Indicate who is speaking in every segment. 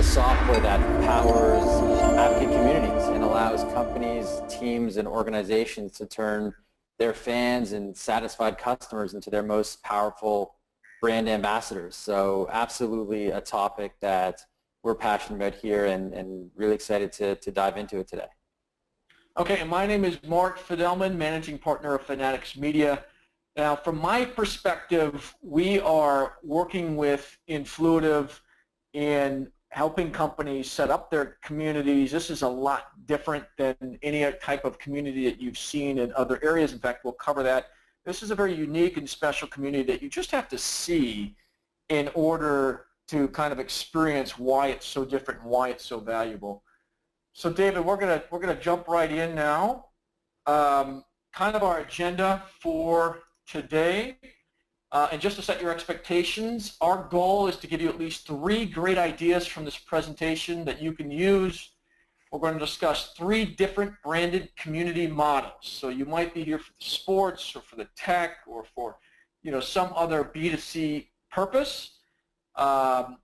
Speaker 1: the software that powers advocate communities and allows companies, teams, and organizations to turn their fans and satisfied customers into their most powerful brand ambassadors. So absolutely a topic that we're passionate about here and really excited to dive into it today.
Speaker 2: Okay, and my name is Mark Fidelman, Managing Partner of Fanatics Media. Now, from my perspective, we are working with Influitive in helping companies set up their communities. This is a lot different than any type of community that you've seen in other areas. In fact, we'll cover that. This is a very unique and special community that you just have to see in order to kind of experience why it's so different and why it's so valuable. So David, we're gonna jump right in now. Kind of our agenda for today, and just to set your expectations, our goal is to give you at least 3 great ideas from this presentation that you can use. We're going to discuss 3 different branded community models. So you might be here for the sports or for the tech or for some other B2C purpose.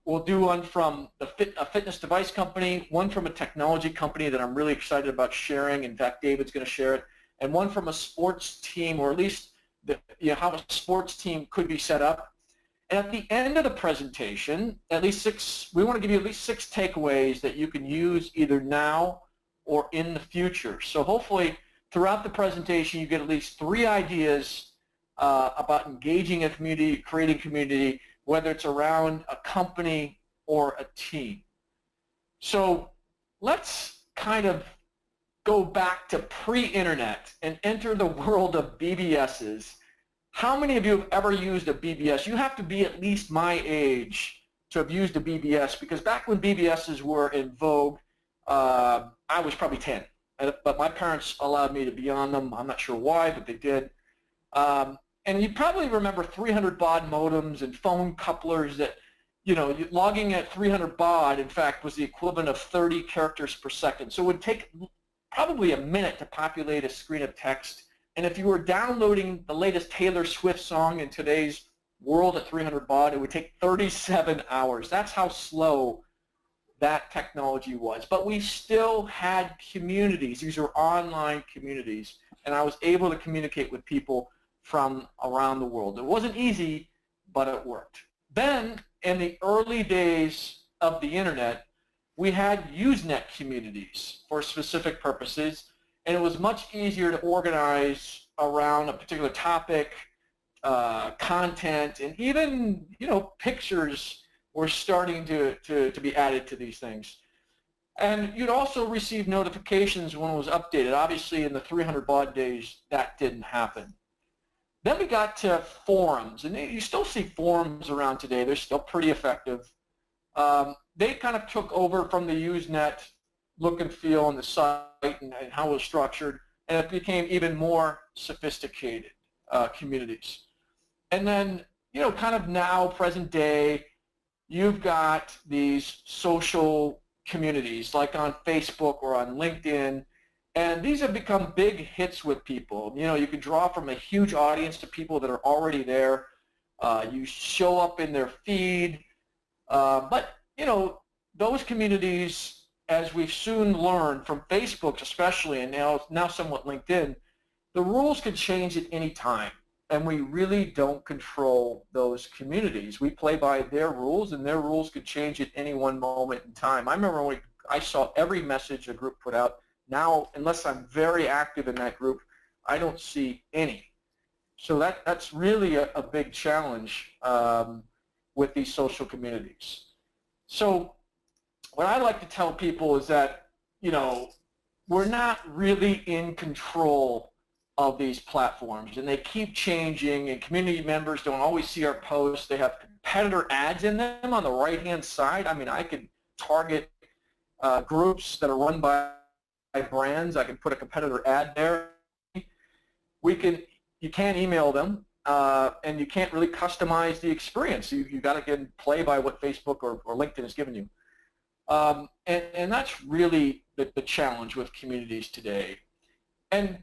Speaker 2: We'll do one from a fitness device company, one from a technology company that I'm really excited about sharing. In fact, David's going to share it, and one from a sports team, or at least how a sports team could be set up. And at the end of the presentation, we want to give you at least 6 takeaways that you can use either now or in the future. So hopefully throughout the presentation you get at least 3 ideas about engaging a community, creating community, whether it's around a company or a team. So let's kind of go back to pre-internet and enter the world of BBSs. How many of you have ever used a BBS? You have to be at least my age to have used a BBS, because back when BBSs were in vogue, I was probably 10, but my parents allowed me to be on them. I'm not sure why, but they did. And you probably remember 300 baud modems and phone couplers that, logging at 300 baud, in fact, was the equivalent of 30 characters per second. So it would take probably a minute to populate a screen of text. And if you were downloading the latest Taylor Swift song in today's world at 300 baud, it would take 37 hours. That's how slow that technology was. But we still had communities. These were online communities. And I was able to communicate with people from around the world. It wasn't easy, but it worked. Then, in the early days of the internet, we had Usenet communities for specific purposes, and it was much easier to organize around a particular topic, content, and even pictures were starting to be added to these things. And you'd also receive notifications when it was updated. Obviously, in the 300 baud days, that didn't happen. Then we got to forums, and you still see forums around today. They're still pretty effective. They kind of took over from the Usenet look and feel on the site and how it was structured, and it became even more sophisticated communities. And then, kind of now, present day, you've got these social communities like on Facebook or on LinkedIn, and these have become big hits with people. You can draw from a huge audience to people that are already there. You show up in their feed, but those communities, as we've soon learned from Facebook especially, and now somewhat LinkedIn, the rules can change at any time, and we really don't control those communities. We play by their rules, and their rules could change at any one moment in time. I remember when I saw every message a group put out. Now, unless I'm very active in that group, I don't see any. So that's really a big challenge with these social communities. So what I like to tell people is that, we're not really in control of these platforms, and they keep changing, and community members don't always see our posts. They have competitor ads in them on the right-hand side. I mean, I could target groups that are run by brands. I can put a competitor ad there. You can't email them, and you can't really customize the experience. You got to play by what Facebook or LinkedIn has given you. And that's really the challenge with communities today. And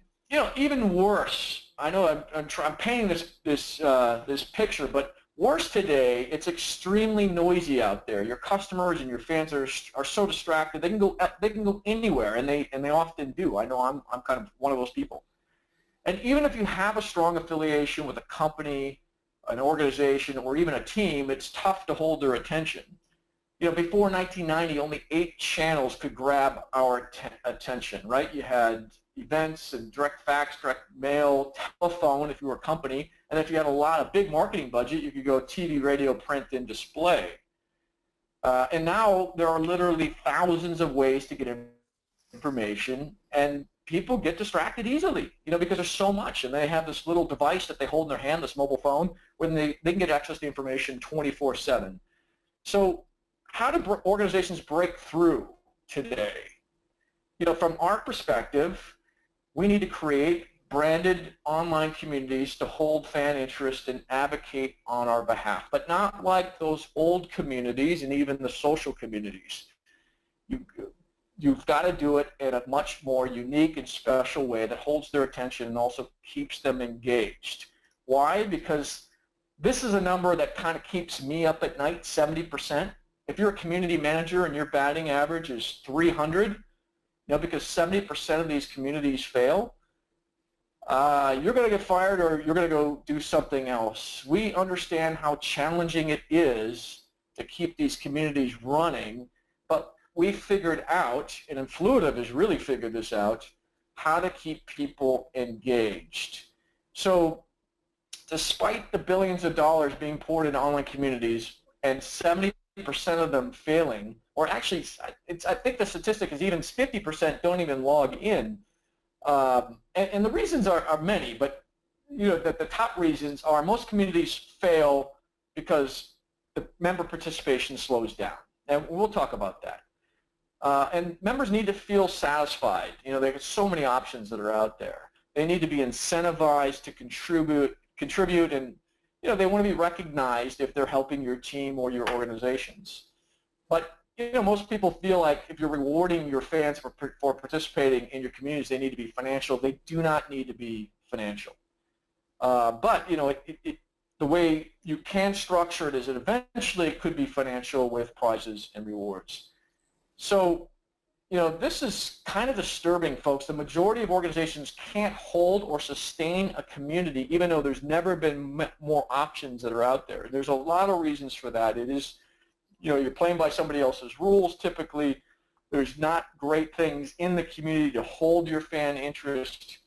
Speaker 2: even worse, I know I'm painting this picture, but Worse today, it's extremely noisy out there. Your customers and your fans are so distracted. They can go anywhere, and they often do. I know I'm kind of one of those people. And even if you have a strong affiliation with a company, an organization, or even a team, it's tough to hold their attention. You know, before 1990, only 8 channels could grab our attention, right? You had events and direct fax, direct mail, telephone if you were a company, and if you had a lot of big marketing budget, you could go TV, radio, print, and display. And now there are literally thousands of ways to get information, and people get distracted easily, you know, because there's so much, and they have this little device that they hold in their hand, this mobile phone, when they can get access to information 24/7. So how do organizations break through today? You know, from our perspective, we need to create branded online communities to hold fan interest and advocate on our behalf, but not like those old communities and even the social communities. You've got to do it in a much more unique and special way that holds their attention and also keeps them engaged. Why? Because this is a number that kind of keeps me up at night, 70%. If you're a community manager and your batting average is 300, you know, because 70% of these communities fail, you're going to get fired or you're going to go do something else. We understand how challenging it is to keep these communities running, but we figured out, and Influitive has really figured this out, how to keep people engaged. So despite the billions of dollars being poured into online communities and 70% of them failing, or actually I think the statistic is even 50% don't even log in. And the reasons are many, but you know, the top reasons are most communities fail because the member participation slows down. And we'll talk about that. And members need to feel satisfied. You know, there's so many options that are out there. They need to be incentivized to contribute, and you know, they want to be recognized if they're helping your team or your organizations. But you know, most people feel like if you're rewarding your fans for participating in your communities, they need to be financial. They do not need to be financial. But you know, the way you can structure it is that eventually it could be financial with prizes and rewards. So, you know, this is kind of disturbing, folks. The majority of organizations can't hold or sustain a community, even though there's never been more options that are out there. There's a lot of reasons for that. It is, you know, you're playing by somebody else's rules typically. There's not great things in the community to hold your fan interest.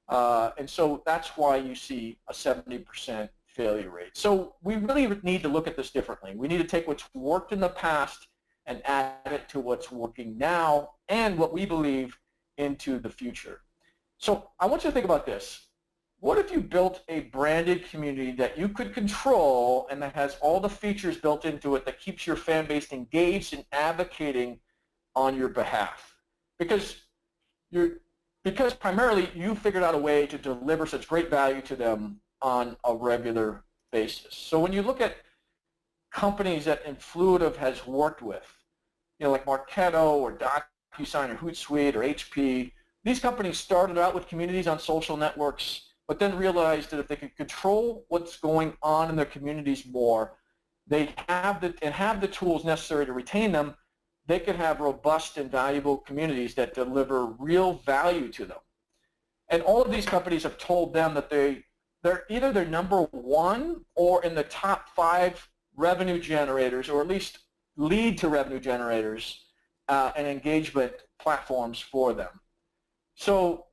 Speaker 2: And so that's why you see a 70% failure rate. So we really need to look at this differently. We need to take what's worked in the past and add it to what's working now and what we believe into the future. So I want you to think about this. What if you built a branded community that you could control and that has all the features built into it that keeps your fan base engaged and advocating on your behalf? Because primarily you figured out a way to deliver such great value to them on a regular basis. So when you look at companies that Influitive has worked with, you know, like Marketo or DocuSign or Hootsuite or HP, these companies started out with communities on social networks, but then realized that if they could control what's going on in their communities more, they have the tools necessary to retain them, they could have robust and valuable communities that deliver real value to them. And all of these companies have told them that they're either their number one or in the top 5 revenue generators, or at least lead to revenue generators and engagement platforms for them. So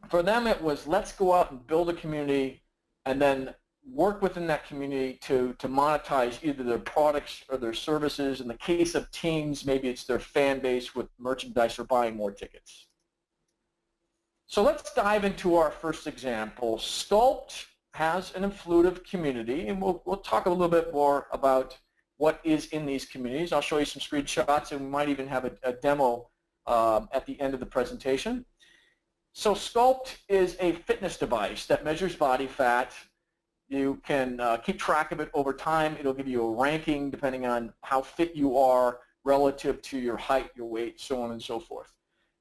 Speaker 2: for them it was, let's go out and build a community and then work within that community to monetize either their products or their services. In the case of teams, maybe it's their fan base with merchandise or buying more tickets. So let's dive into our first example. Sculpt has an Influitive community, and we'll talk a little bit more about what is in these communities. I'll show you some screenshots, and we might even have a demo at the end of the presentation. So Sculpt is a fitness device that measures body fat. You can keep track of it over time. It'll give you a ranking depending on how fit you are relative to your height, your weight, so on and so forth.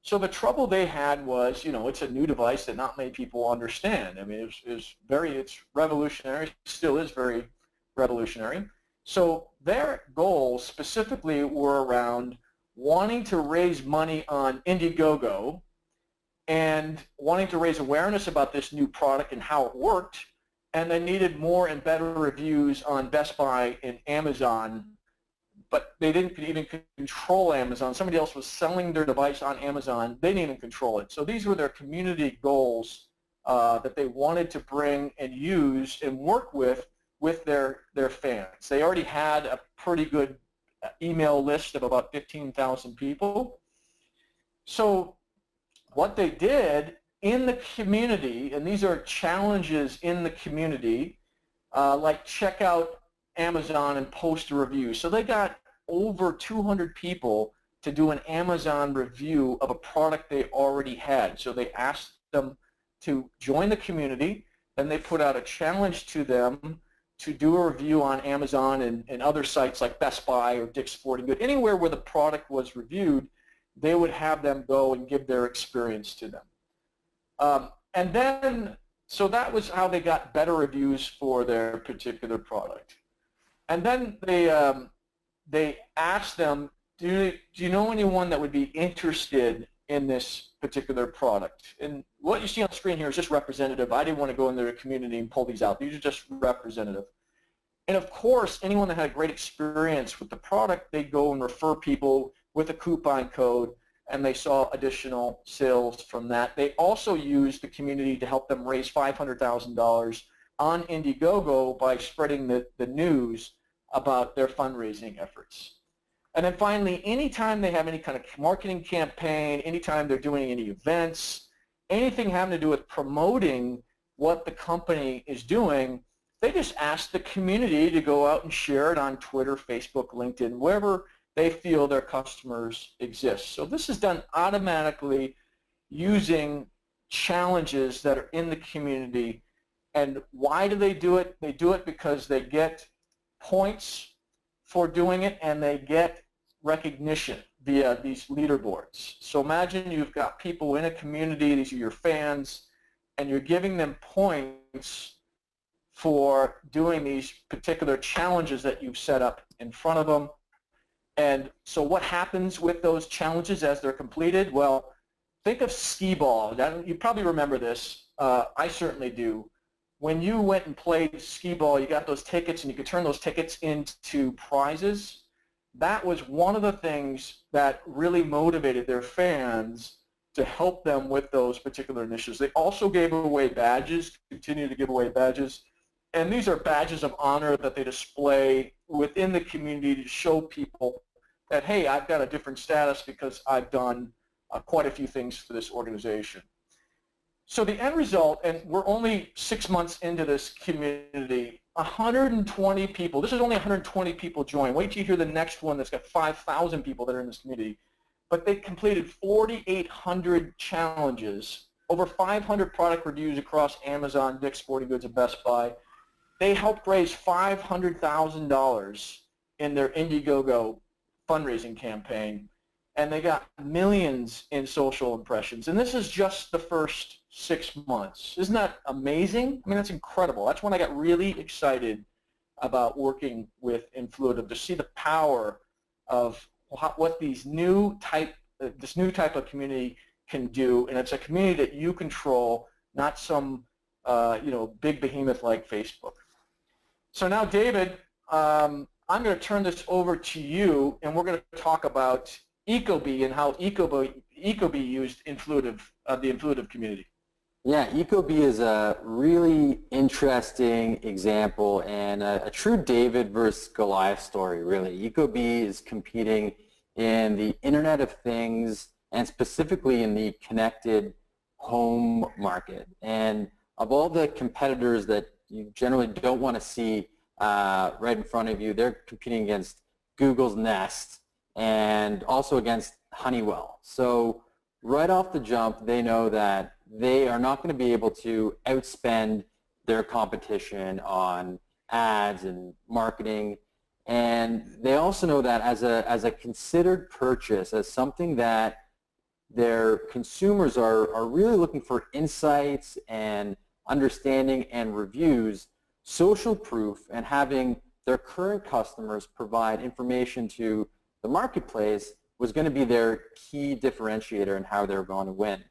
Speaker 2: So the trouble they had was, you know, it's a new device that not many people understand. I mean, it's revolutionary, still is very revolutionary. So their goals specifically were around wanting to raise money on Indiegogo and wanting to raise awareness about this new product and how it worked, and they needed more and better reviews on Best Buy and Amazon, but they didn't even control Amazon. Somebody else was selling their device on Amazon. They didn't even control it. So these were their community goals that they wanted to bring and use and work with their fans. They already had a pretty good email list of about 15,000 people. So what they did in the community, and these are challenges in the community, like check out Amazon and post a review. So they got over 200 people to do an Amazon review of a product they already had. So they asked them to join the community, and they put out a challenge to them to do a review on Amazon and other sites like Best Buy or Dick's Sporting Goods. Anywhere where the product was reviewed, they would have them go and give their experience to them. And then, so that was how they got better reviews for their particular product. And then they asked them, do you know anyone that would be interested in this particular product? And what you see on the screen here is just representative. I didn't want to go into the community and pull these out. These are just representative. And of course, anyone that had a great experience with the product, they'd go and refer people with a coupon code, and they saw additional sales from that. They also used the community to help them raise $500,000 on Indiegogo by spreading the news about their fundraising efforts. And then finally, anytime they have any kind of marketing campaign, anytime they're doing any events, anything having to do with promoting what the company is doing, they just ask the community to go out and share it on Twitter, Facebook, LinkedIn, wherever they feel their customers exist. So this is done automatically using challenges that are in the community. And why do they do it? They do it because they get points for doing it, and they get recognition via these leaderboards. So imagine you've got people in a community, these are your fans, and you're giving them points for doing these particular challenges that you've set up in front of them. And so what happens with those challenges as they're completed? Well, think of skee ball. You probably remember this. I certainly do. When you went and played skee ball, you got those tickets, and you could turn those tickets into prizes. That was one of the things that really motivated their fans to help them with those particular initiatives. They also gave away badges, continue to give away badges, and these are badges of honor that they display within the community to show people that, hey, I've got a different status because I've done quite a few things for this organization. So the end result, and we're only 6 months into this community, 120 people, this is only 120 people join. Wait till you hear the next one that's got 5,000 people that are in this community. But they completed 4,800 challenges, over 500 product reviews across Amazon, Dick's Sporting Goods, and Best Buy. They helped raise $500,000 in their Indiegogo fundraising campaign, and they got millions in social impressions. And this is just the first 6 months. Isn't that amazing? I mean, that's incredible. That's when I got really excited about working with Influitive, to see the power of what this new type of community can do. And it's a community that you control, not some big behemoth like Facebook. So now, David, I'm going to turn this over to you, and we're going to talk about Ecobee and how Ecobee used Influitive, the Influitive community.
Speaker 1: Yeah, Ecobee is a really interesting example and a true David versus Goliath story, really. Ecobee is competing in the Internet of Things and specifically in the connected home market. And of all the competitors that you generally don't want to see right in front of you, they're competing against Google's Nest and also against Honeywell. So right off the jump, they know that they are not going to be able to outspend their competition on ads and marketing. And they also know that as a considered purchase, as something that their consumers are really looking for insights and understanding and reviews, social proof and having their current customers provide information to the marketplace was going to be their key differentiator in how they're going to win.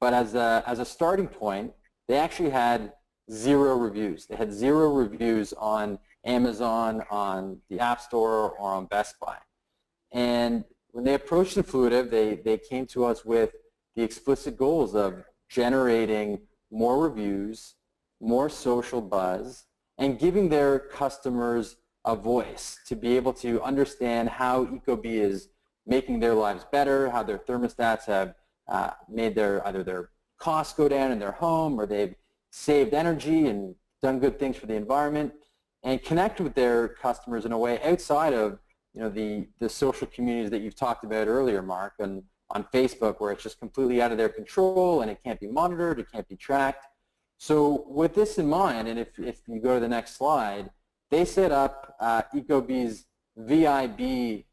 Speaker 1: But as a starting point, they actually had 0 reviews. They had 0 reviews on Amazon, on the App Store, or on Best Buy. And when they approached Influitive, they came to us with the explicit goals of generating more reviews, more social buzz, and giving their customers a voice to be able to understand how Ecobee is making their lives better, how their thermostats have made either their costs go down in their home, or they've saved energy and done good things for the environment, and connect with their customers in a way outside of the social communities that you've talked about earlier, Mark, and on Facebook, where it's just completely out of their control and it can't be monitored, it can't be tracked. So with this in mind, and if you go to the next slide, they set up Ecobee's VIB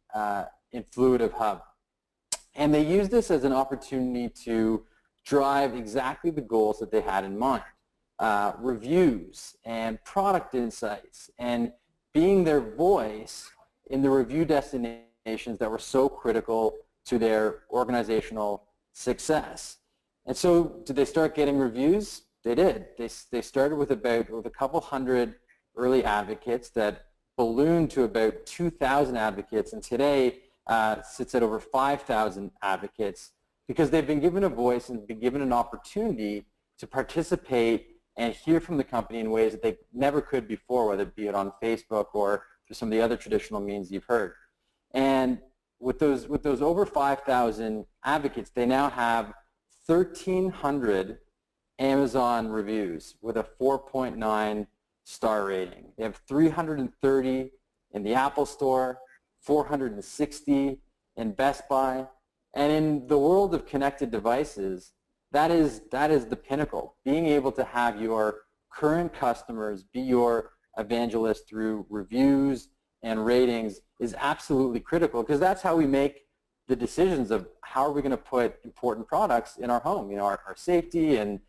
Speaker 1: Influitive Hub. And they used this as an opportunity to drive exactly the goals that they had in mind. Reviews and product insights and being their voice in the review destinations that were so critical to their organizational success. And so did they start getting reviews? They did. They started with a couple hundred early advocates that ballooned to about 2,000 advocates, and today sits at over 5,000 advocates, because they've been given a voice and been given an opportunity to participate and hear from the company in ways that they never could before, whether it be on Facebook or through some of the other traditional means you've heard. And with those over 5,000 advocates, they now have 1,300 Amazon reviews with a 4.9 star rating. They have 330 in the Apple Store, 460 in Best Buy, and in the world of connected devices, that is the pinnacle. Being able to have your current customers be your evangelist through reviews and ratings is absolutely critical, because that's how we make the decisions of how are we going to put important products in our home. Our safety and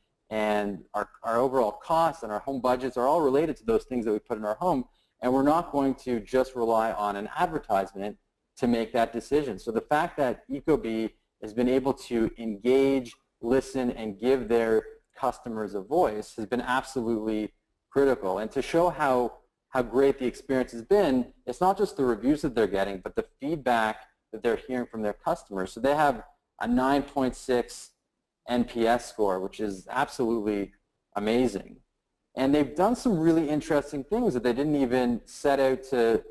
Speaker 1: our overall costs and our home budgets are all related to those things that we put in our home, and we're not going to just rely on an advertisement to make that decision. So the fact that Ecobee has been able to engage, listen, and give their customers a voice has been absolutely critical. And to show how great the experience has been, it's not just the reviews that they're getting, but the feedback that they're hearing from their customers. So they have a 9.6 NPS score, which is absolutely amazing. And they've done some really interesting things that they didn't even set out to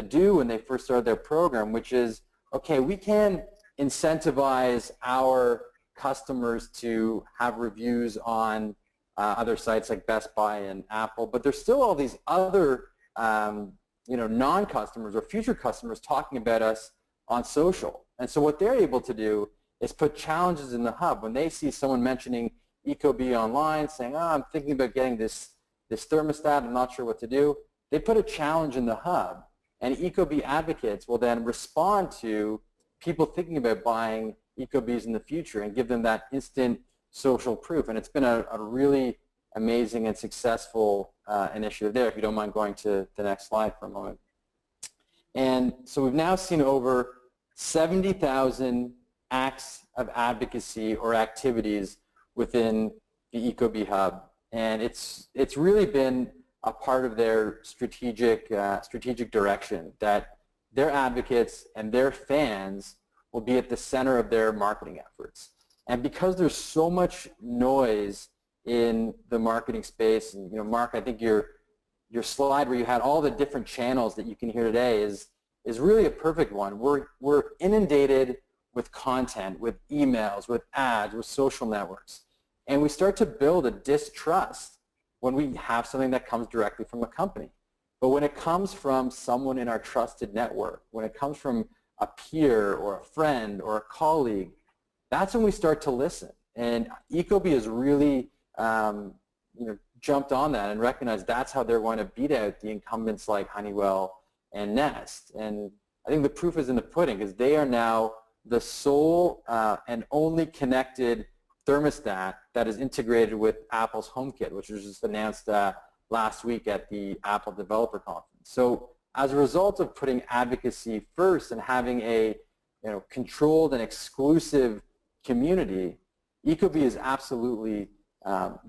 Speaker 1: do when they first started their program, which is, okay, we can incentivize our customers to have reviews on other sites like Best Buy and Apple, but there's still all these other non-customers or future customers talking about us on social. And so what they're able to do is put challenges in the hub. When they see someone mentioning Ecobee online, saying, I'm thinking about getting this thermostat, I'm not sure what to do, they put a challenge in the hub, and Ecobee advocates will then respond to people thinking about buying Ecobees in the future and give them that instant social proof. And it's been a really amazing and successful initiative there, if you don't mind going to the next slide for a moment. And so we've now seen over 70,000 acts of advocacy or activities within the Ecobee Hub. And it's really been a part of their strategic direction, that their advocates and their fans will be at the center of their marketing efforts. And because there's so much noise in the marketing space, and Mark, I think your slide where you had all the different channels that you can hear today is really a perfect one. We're inundated with content, with emails, with ads, with social networks. And we start to build a distrust when we have something that comes directly from a company. But when it comes from someone in our trusted network, when it comes from a peer or a friend or a colleague, that's when we start to listen. And Ecobee has really jumped on that and recognized that's how they're going to beat out the incumbents like Honeywell and Nest. And I think the proof is in the pudding, because they are now the sole and only connected thermostat that is integrated with Apple's HomeKit, which was just announced last week at the Apple Developer Conference. So as a result of putting advocacy first and having a controlled and exclusive community, Ecobee is absolutely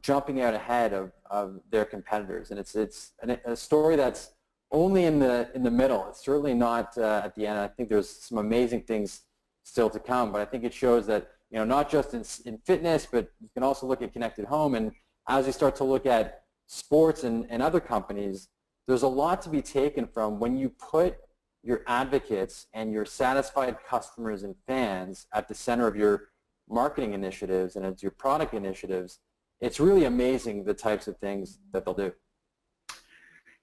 Speaker 1: jumping out ahead of their competitors, and it's a story that's only in the middle. It's certainly not at the end. I think there's some amazing things still to come, but I think it shows that not just in fitness, but you can also look at connected home, and as you start to look at sports and other companies, there's a lot to be taken from when you put your advocates and your satisfied customers and fans at the center of your marketing initiatives and it's your product initiatives. It's really amazing the types of things that they'll do.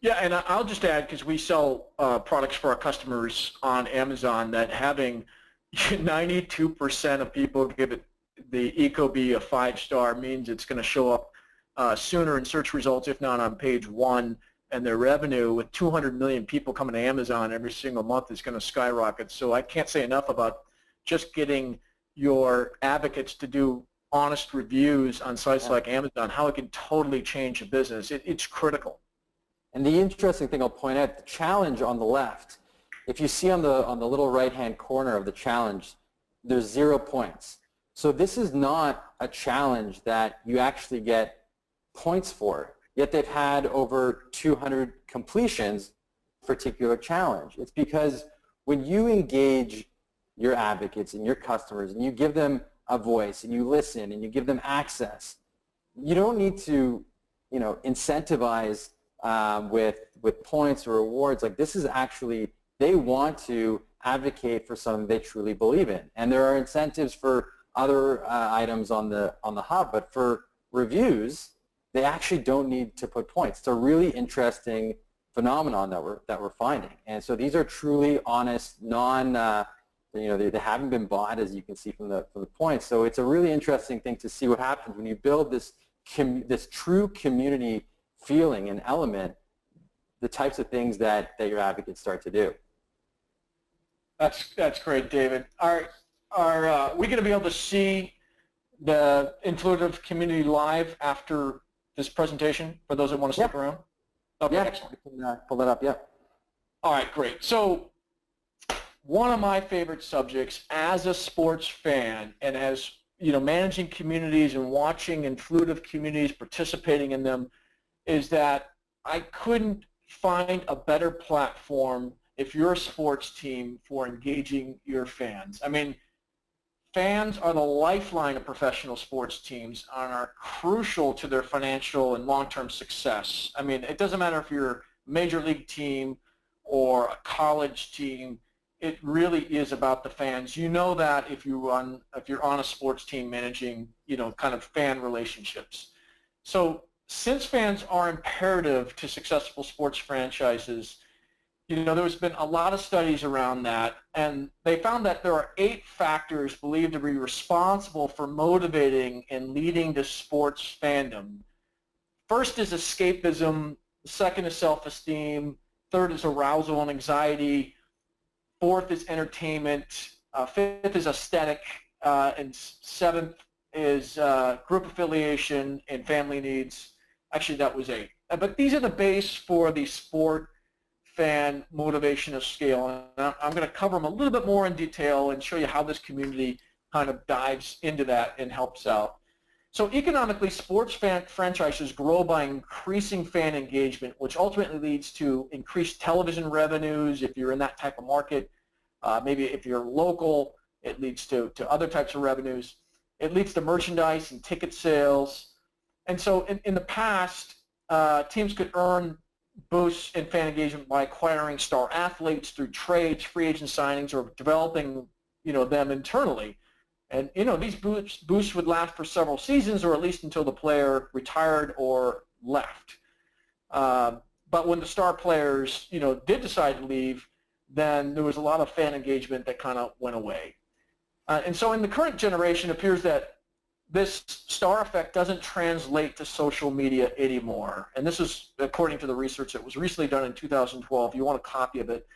Speaker 2: Yeah, and I'll just add, because we sell products for our customers on Amazon, that having 92% of people give it the Ecobee a 5-star means it's going to show up sooner in search results, if not on page 1, and their revenue with 200 million people coming to Amazon every single month is going to skyrocket. So I can't say enough about just getting your advocates to do honest reviews on sites like Amazon, how it can totally change a business. It's critical.
Speaker 1: And the interesting thing I'll point out, the challenge on the left, if you see on the little right-hand corner of the challenge, there's 0 points. So this is not a challenge that you actually get points for, yet they've had over 200 completions for a particular challenge. It's because when you engage your advocates and your customers and you give them a voice and you listen and you give them access, you don't need to incentivize with points or rewards. Like, this is actually, they want to advocate for something they truly believe in, and there are incentives for other items on the hub, but for reviews they actually don't need to put points. It's a really interesting phenomenon that we're finding, and so these are truly honest, they haven't been bought, as you can see from the points. So it's a really interesting thing to see what happens when you build this true community feeling and element, the types of things that your advocates start to do.
Speaker 2: That's great, David. Are we going to be able to see the Influitive community live after this presentation for those that want to stick around? Okay,
Speaker 1: yeah,
Speaker 2: excellent.
Speaker 1: I can pull that up, yeah.
Speaker 2: All right, great. So one of my favorite subjects as a sports fan and as managing communities and watching Influitive communities, participating in them, is that I couldn't find a better platform if you're a sports team for engaging your fans. I mean, fans are the lifeline of professional sports teams and are crucial to their financial and long-term success. I mean, it doesn't matter if you're a major league team or a college team, it really is about the fans. You know that if you're on a sports team managing, kind of fan relationships. So since fans are imperative to successful sports franchises, there's been a lot of studies around that, and they found that there are 8 factors believed to be responsible for motivating and leading to sports fandom. First is escapism, second is self-esteem, third is arousal and anxiety, fourth is entertainment, fifth is aesthetic, and seventh is group affiliation and family needs. Actually, that was 8. But these are the base for the sport fan motivational scale, and I'm going to cover them a little bit more in detail and show you how this community kind of dives into that and helps out. So economically, sports franchises grow by increasing fan engagement, which ultimately leads to increased television revenues if you're in that type of market. Maybe if you're local, it leads to other types of revenues. It leads to merchandise and ticket sales. And so in the past, teams could earn boosts in fan engagement by acquiring star athletes through trades, free agent signings, or developing, them internally. And, these boosts would last for several seasons, or at least until the player retired or left. But when the star players, did decide to leave, then there was a lot of fan engagement that kind of went away. And so in the current generation, it appears that this star effect doesn't translate to social media anymore. And this is according to the research that was recently done in 2012. If you want a copy of it,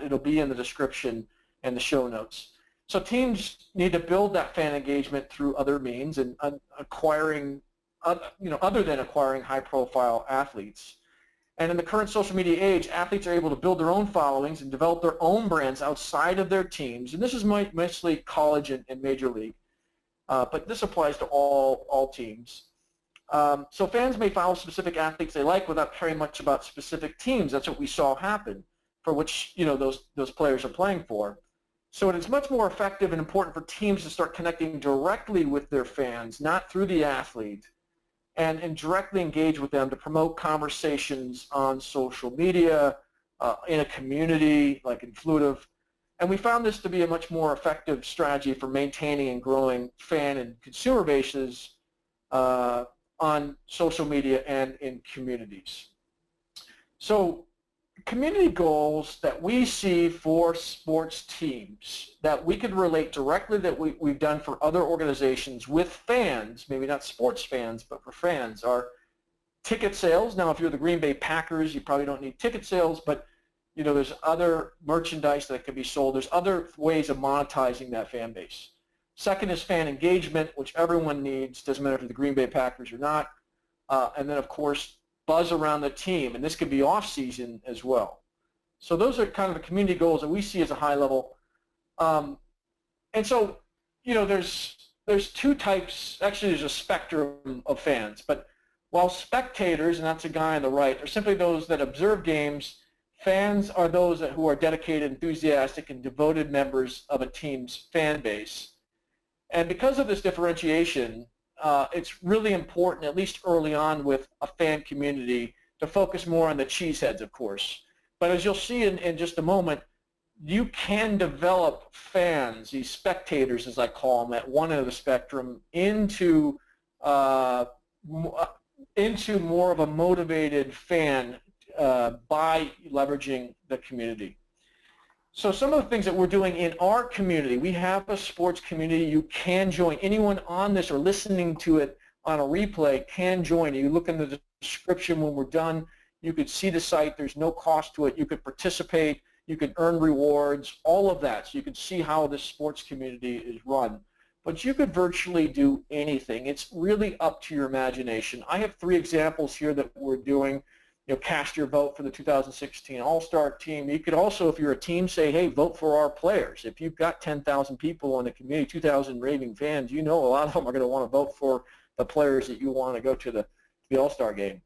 Speaker 2: it'll be in the description and the show notes. So teams need to build that fan engagement through other means and acquiring, other than acquiring high-profile athletes. And in the current social media age, athletes are able to build their own followings and develop their own brands outside of their teams. And this is mostly college and major league, but this applies to all teams. So fans may follow specific athletes they like without caring much about specific teams. That's what we saw happen, for which those players are playing for. So it is much more effective and important for teams to start connecting directly with their fans, not through the athlete, and directly engage with them to promote conversations on social media, in a community like Influitive. And we found this to be a much more effective strategy for maintaining and growing fan and consumer bases on social media and in communities. So community goals that we see for sports teams that we could relate directly that we've done for other organizations with fans, maybe not sports fans, but for fans, are ticket sales. Now, if you're the Green Bay Packers, you probably don't need ticket sales, but there's other merchandise that can be sold. There's other ways of monetizing that fan base. Second is fan engagement, which everyone needs, doesn't matter if you're the Green Bay Packers or not. And then, of course, buzz around the team, and this could be off-season as well. So those are kind of the community goals that we see as a high level. And so, there's two types. Actually, there's a spectrum of fans. But while spectators, and that's a guy on the right, are simply those that observe games, fans are those who are dedicated, enthusiastic, and devoted members of a team's fan base. And because of this differentiation, it's really important, at least early on with a fan community, to focus more on the cheeseheads, of course. But as you'll see in just a moment, you can develop fans, these spectators, as I call them, at one end of the spectrum, into more of a motivated fan by leveraging the community. So some of the things that we're doing in our community, we have a sports community. You can join. Anyone on this or listening to it on a replay can join. You look in the description when we're done. You could see the site. There's no cost to it. You could participate. You can earn rewards, all of that. So you can see how this sports community is run. But you could virtually do anything. It's really up to your imagination. I have 3 examples here that we're doing. Cast your vote for the 2016 All-Star team. You could also, if you're a team, say, hey, vote for our players. If you've got 10,000 people in the community, 2,000 raving fans, a lot of them are going to want to vote for the players that you want to go to the All-Star game.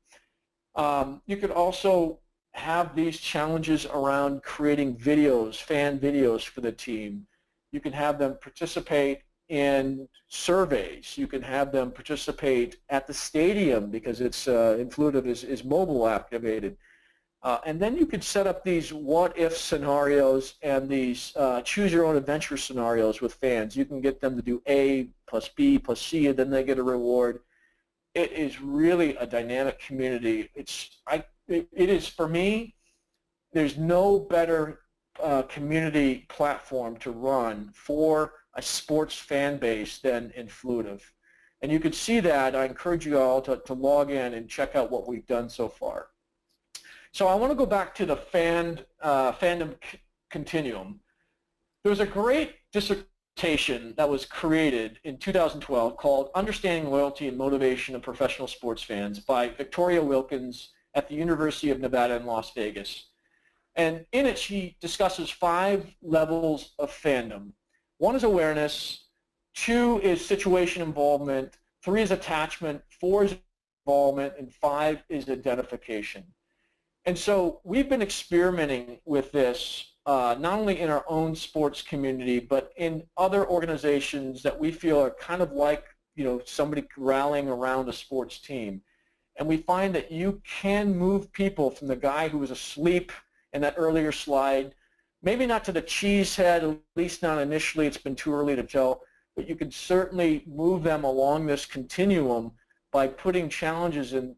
Speaker 2: You could also have these challenges around creating videos, fan videos for the team. You can have them participate in surveys. You can have them participate at the stadium because it's Influitive is mobile activated. And then you could set up these what-if scenarios and these choose-your-own-adventure scenarios with fans. You can get them to do A plus B plus C, and then they get a reward. It is really a dynamic community. It is, for me, there's no better community platform to run for a sports fan base than Influitive. And you can see that. I encourage you all to log in and check out what we've done so far. So I want to go back to the fandom continuum. There was a great dissertation that was created in 2012 called Understanding Loyalty and Motivation of Professional Sports Fans by Victoria Wilkins at the University of Nevada in Las Vegas. And in it, she discusses 5 levels of fandom. 1 is awareness, 2 is situation involvement, 3 is attachment, 4 is involvement, and 5 is identification. And so we've been experimenting with this not only in our own sports community, but in other organizations that we feel are kind of like, somebody rallying around a sports team. And we find that you can move people from the guy who was asleep in that earlier slide, maybe not to the cheesehead, at least not initially, it's been too early to tell, but you can certainly move them along this continuum by putting challenges in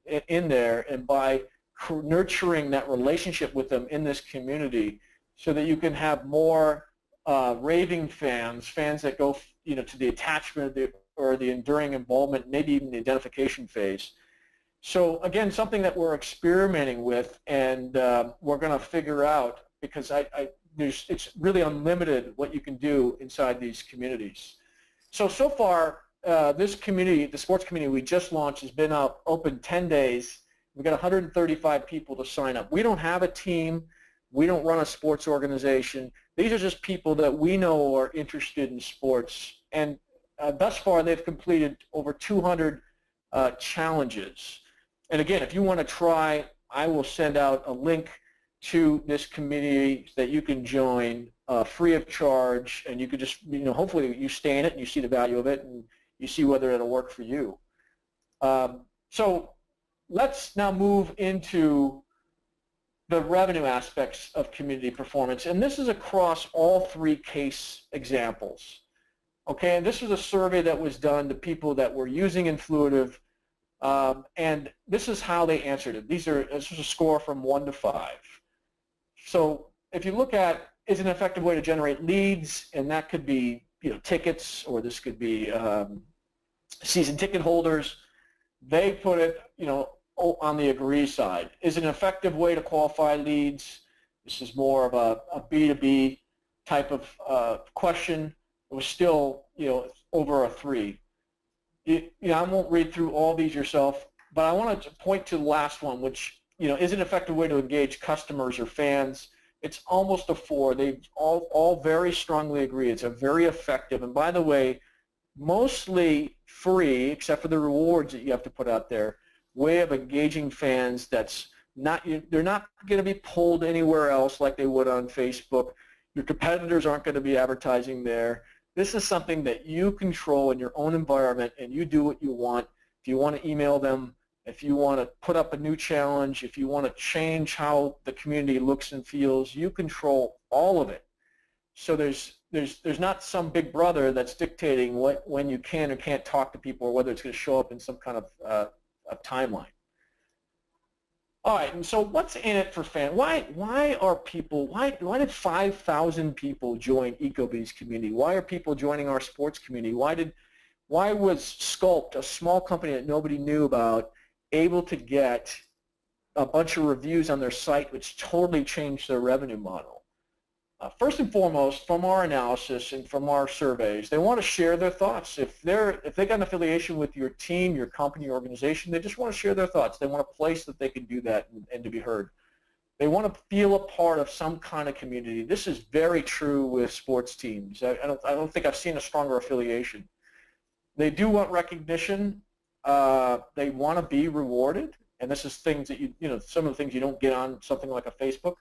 Speaker 2: there and by nurturing that relationship with them in this community so that you can have more raving fans that go to the attachment or the enduring involvement, maybe even the identification phase. So again, something that we're experimenting with and we're going to figure out because it's really unlimited what you can do inside these communities. So far, this community, the sports community we just launched, has been open 10 days. We've got 135 people to sign up. We don't have a team. We don't run a sports organization. These are just people that we know are interested in sports. And thus far, they've completed over 200 challenges. And again, if you want to try, I will send out a link to this community that you can join free of charge, and you could just, hopefully you stay in it and you see the value of it and you see whether it'll work for you. So let's now move into the revenue aspects of community performance, and this is across all three case examples. Okay, and this was a survey that was done to people that were using Influitive, and this is how they answered it. This is a score from 1 to 5. So if you look at, is it an effective way to generate leads, and that could be tickets, or this could be season ticket holders, they put it on the agree side. Is it an effective way to qualify leads? This is more of a B2B type of question. It was still over a 3. I won't read through all these yourself, but I want to point to the last one, which is an effective way to engage customers or fans. It's almost a 4. They all very strongly agree it's a very effective, and by the way, mostly free, except for the rewards that you have to put out there, way of engaging fans that's not, they're not going to be pulled anywhere else like they would on Facebook. Your competitors aren't going to be advertising there. This is something that you control in your own environment, and you do what you want. If you want to email them, if you want to put up a new challenge, if you want to change how the community looks and feels, you control all of it. So there's not some big brother that's dictating when you can or can't talk to people, or whether it's going to show up in some kind of a timeline. All right, and so what's in it for fans? Why did 5,000 people join Ecobee's community? Why are people joining our sports community? Why was Sculpt, a small company that nobody knew about, able to get a bunch of reviews on their site, which totally changed their revenue model? First and foremost, from our analysis and from our surveys, they want to share their thoughts. If they got an affiliation with your team, your company, your organization, they just want to share their thoughts. They want a place that they can do that and to be heard. They want to feel a part of some kind of community. This is very true with sports teams. I don't think I've seen a stronger affiliation. They do want recognition. They want to be rewarded, and this is things that some of the things you don't get on something like a Facebook.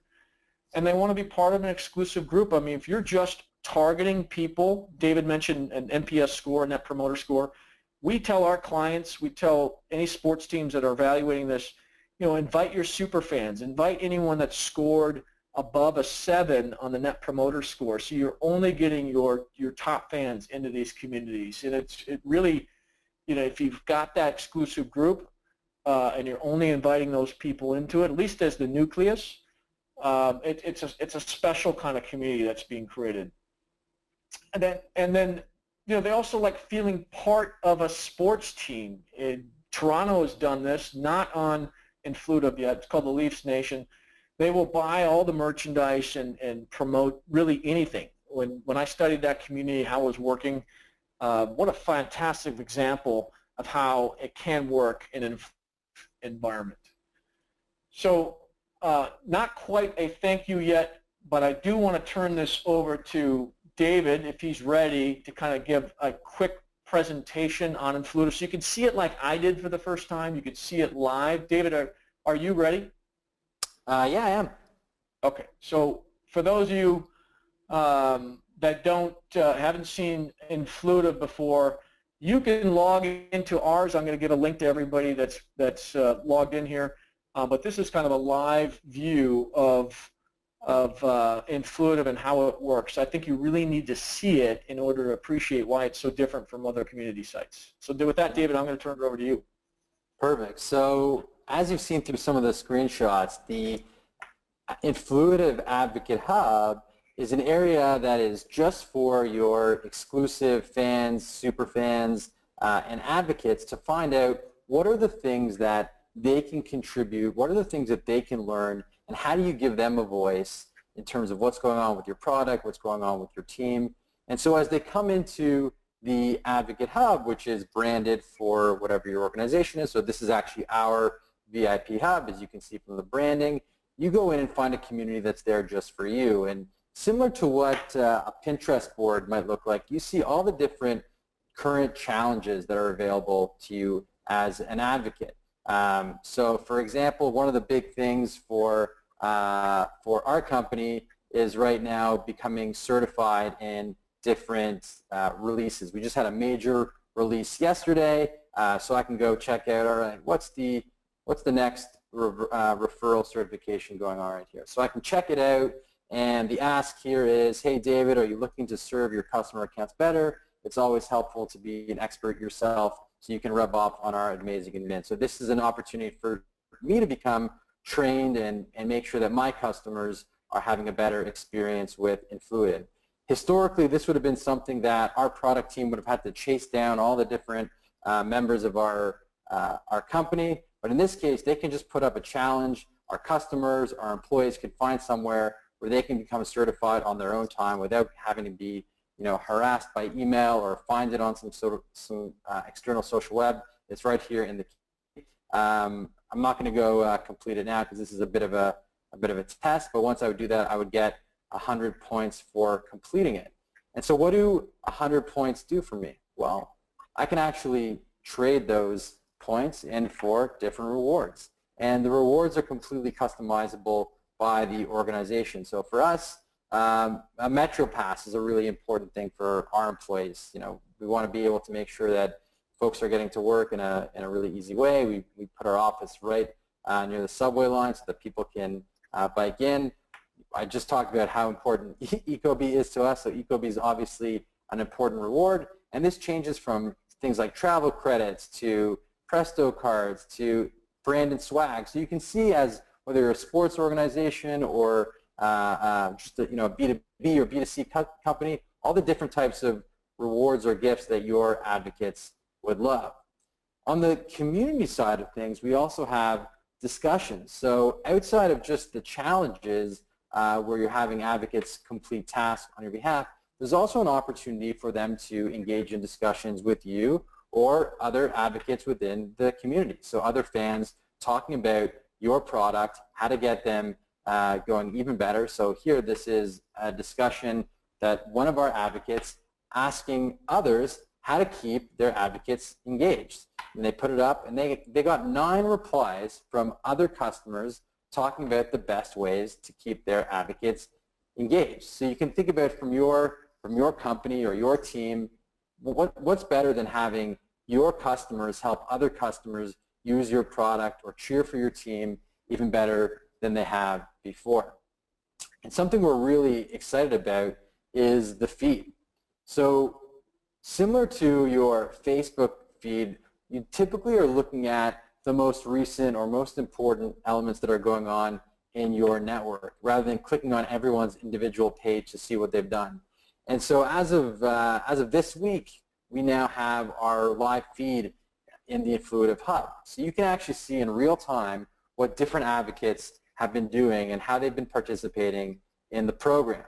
Speaker 2: And they want to be part of an exclusive group. I mean, if you're just targeting people, David mentioned an NPS score, Net Promoter Score. We tell our clients, we tell any sports teams that are evaluating this, invite your super fans, invite anyone that's scored above a 7 on the Net Promoter Score. So you're only getting your top fans into these communities. And it really, if you've got that exclusive group and you're only inviting those people into it, at least as the nucleus, it's a special kind of community that's being created. And then they also like feeling part of a sports team. Toronto has done this, not on Influitive yet. It's called the Leafs Nation. They will buy all the merchandise and promote really anything. When I studied that community, how it was working, what a fantastic example of how it can work in an environment. So not quite a thank you yet, but I do want to turn this over to David, if he's ready, to kind of give a quick presentation on Influitive. So you can see it like I did for the first time. You can see it live. David, are you ready?
Speaker 1: Yeah, I am.
Speaker 2: Okay. So for those of you that haven't seen Influitive before, you can log into ours. I'm going to give a link to everybody that's logged in here. But this is kind of a live view of Influitive and how it works. I think you really need to see it in order to appreciate why it's so different from other community sites. So with that, David, I'm going to turn it over to you.
Speaker 1: Perfect. So as you've seen through some of the screenshots, the Influitive Advocate Hub is an area that is just for your exclusive fans, super fans, and advocates to find out what are the things that they can contribute, what are the things that they can learn, and how do you give them a voice in terms of what's going on with your product, what's going on with your team. And so as they come into the Advocate Hub, which is branded for whatever your organization is, so this is actually our VIP hub, as you can see from the branding, you go in and find a community that's there just for you. And similar to what a Pinterest board might look like, you see all the different current challenges that are available to you as an advocate. So for example, one of the big things for our company is right now becoming certified in different releases. We just had a major release yesterday, so I can go check out, all right, what's the next referral certification going on right here. So I can check it out, and the ask here is, hey David, are you looking to serve your customer accounts better? It's always helpful to be an expert yourself so you can rub off on our amazing admin. So this is an opportunity for me to become trained and make sure that my customers are having a better experience with Influitive. Historically, this would have been something that our product team would have had to chase down all the different members of our company. But in this case, they can just put up a challenge. Our customers, our employees can find somewhere where they can become certified on their own time without having to be, harassed by email or find it on some external social web. It's right here in the key. I'm not going to go complete it now because this is a bit of a test. But once I would do that, I would get 100 points for completing it. And so what do 100 points do for me? Well, I can actually trade those points in for different rewards. And the rewards are completely customizable by the organization. So for us, a Metro Pass is a really important thing for our employees. We want to be able to make sure that folks are getting to work in a really easy way. We put our office right near the subway line so that people can bike in. I just talked about how important Ecobee is to us, so Ecobee is obviously an important reward, and this changes from things like travel credits to Presto cards to brand and swag. So you can see, as whether you're a sports organization or just a B2B or B2C company, all the different types of rewards or gifts that your advocates would love. On the community side of things, we also have discussions. So outside of just the challenges where you're having advocates complete tasks on your behalf, there's also an opportunity for them to engage in discussions with you or other advocates within the community. So other fans talking about your product, how to get them going even better. So here, this is a discussion that one of our advocates asking others how to keep their advocates engaged. And they put it up, and they got 9 replies from other customers talking about the best ways to keep their advocates engaged. So you can think about from your company or your team, what's better than having your customers help other customers use your product or cheer for your team even better than they have before. And something we're really excited about is the feed. So similar to your Facebook feed, you typically are looking at the most recent or most important elements that are going on in your network rather than clicking on everyone's individual page to see what they've done. And so as of this week, we now have our live feed in the Influitive Hub. So you can actually see in real time what different advocates have been doing and how they've been participating in the program.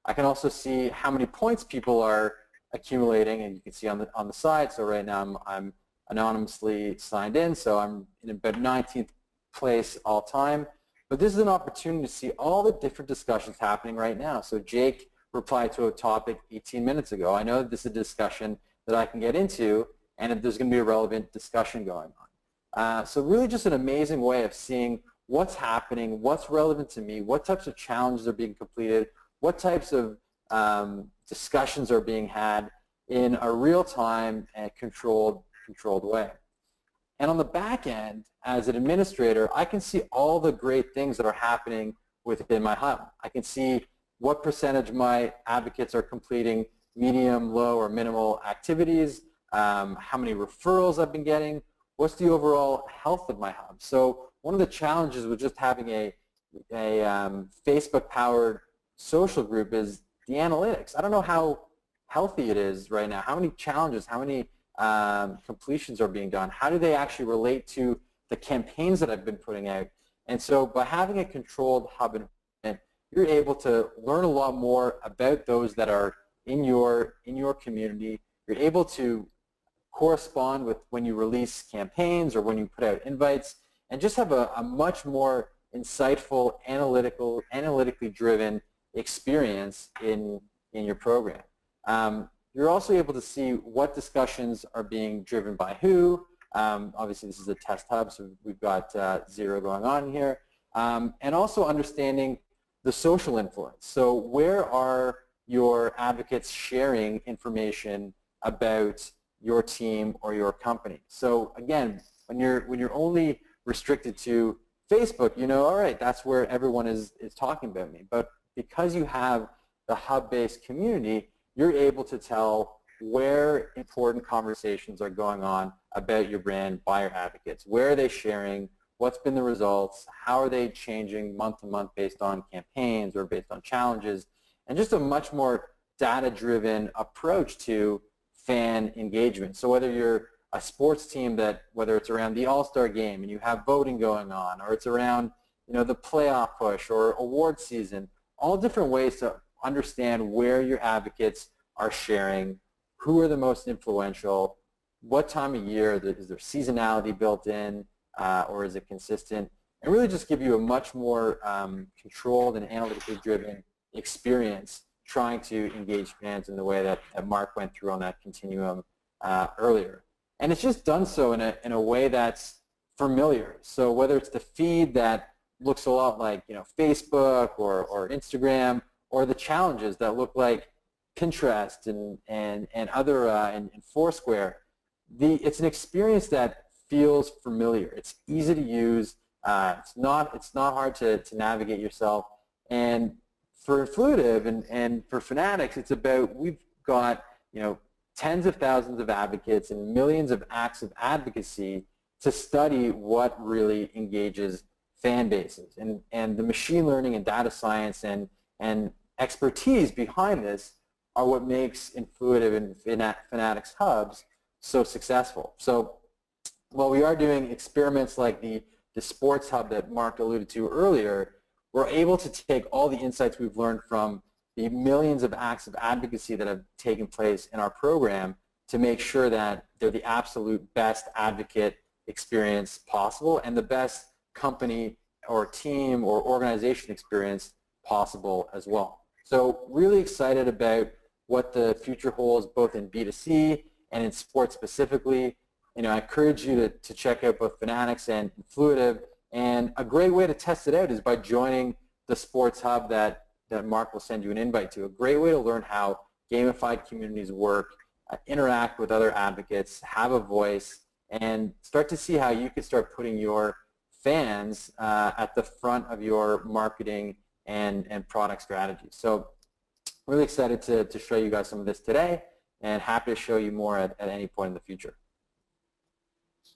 Speaker 1: I can also see how many points people are accumulating, and you can see on the side. So right now I'm anonymously signed in, so I'm in about 19th place all time. But this is an opportunity to see all the different discussions happening right now. So Jake replied to a topic 18 minutes ago. I know that this is a discussion that I can get into, and there's going to be a relevant discussion going on. So really just an amazing way of seeing what's happening, what's relevant to me, what types of challenges are being completed, what types of discussions are being had in a real-time and controlled way. And on the back end, as an administrator, I can see all the great things that are happening within my hub. I can see what percentage of my advocates are completing medium, low, or minimal activities, how many referrals I've been getting, what's the overall health of my hub. So one of the challenges with just having a Facebook-powered social group is the analytics. I don't know how healthy it is right now, how many challenges, how many completions are being done, how do they actually relate to the campaigns that I've been putting out. And so by having a controlled hub environment, you're able to learn a lot more about those that are in your community. You're able to correspond with when you release campaigns or when you put out invites, and just have a much more insightful, analytically driven experience in your program. You're also able to see what discussions are being driven by who. Obviously, this is a test hub, so we've got 0 going on here. And also understanding the social influence. So where are your advocates sharing information about your team or your company? So again, when you're only restricted to Facebook, you know, all right, that's where everyone is talking about me. But because you have the hub-based community, you're able to tell where important conversations are going on about your brand by your advocates. Where are they sharing? What's been the results? How are they changing month to month based on campaigns or based on challenges? And just a much more data-driven approach to fan engagement. So whether you're a sports team whether it's around the All-Star game and you have voting going on, or it's around, you know, the playoff push or award season, all different ways to understand where your advocates are sharing, who are the most influential, what time of year, is there seasonality built in, or is it consistent, and really just give you a much more controlled and analytically driven experience trying to engage fans in the way that Mark went through on that continuum earlier. And it's just done so in a way that's familiar. So whether it's the feed that looks a lot like, you know, Facebook or Instagram, or the challenges that look like Pinterest and other and Foursquare, it's an experience that feels familiar. It's easy to use. It's not hard to navigate yourself. And for Influitive and for Fanatics, it's about, we've got, you know, tens of thousands of advocates and millions of acts of advocacy to study what really engages fan bases. And the machine learning and data science and expertise behind this are what makes Influitive and Fanatics hubs so successful. So while we are doing experiments like the sports hub that Mark alluded to earlier, we're able to take all the insights we've learned from the millions of acts of advocacy that have taken place in our program to make sure that they're the absolute best advocate experience possible and the best company or team or organization experience possible as well. So really excited about what the future holds both in B2C and in sports specifically. You know, I encourage you to check out both Fanatics and Influitive, and a great way to test it out is by joining the sports hub that Mark will send you an invite to. A great way to learn how gamified communities work, interact with other advocates, have a voice, and start to see how you can start putting your fans at the front of your marketing and product strategy. So really excited to show you guys some of this today, and happy to show you more at any point in the future.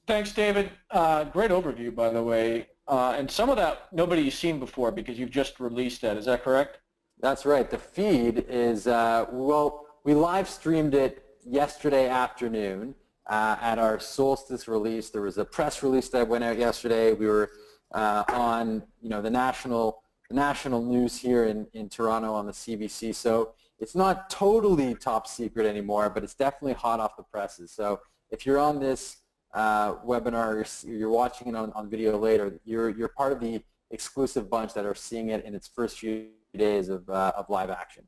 Speaker 2: Thanks, David. Great overview, by the way. And some of that nobody's seen before because you've just released that. Is that correct?
Speaker 1: That's right. The feed is, well, we live streamed it yesterday afternoon at our solstice release. There was a press release that went out yesterday. We were on, you know, the national news here in Toronto on the CBC. So it's not totally top secret anymore, but it's definitely hot off the presses. So if you're on this webinar, you're watching it on video later, you're part of the exclusive bunch that are seeing it in its first few days of live action.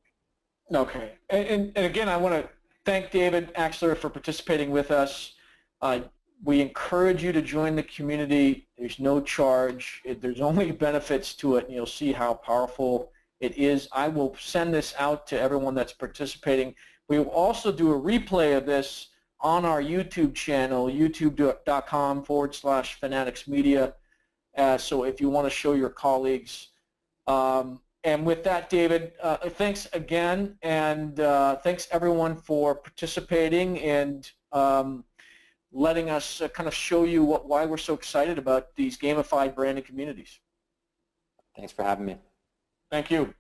Speaker 2: Okay. And again, I want to thank David Axler for participating with us. We encourage you to join the community. There's no charge. There's only benefits to it, and you'll see how powerful it is. I will send this out to everyone that's participating. We will also do a replay of this on our YouTube channel, youtube.com/fanaticsmedia. So if you want to show your colleagues. And with that, David, thanks again, and thanks everyone for participating and letting us kind of show you why we're so excited about these gamified branding communities.
Speaker 1: Thanks for having me.
Speaker 2: Thank you.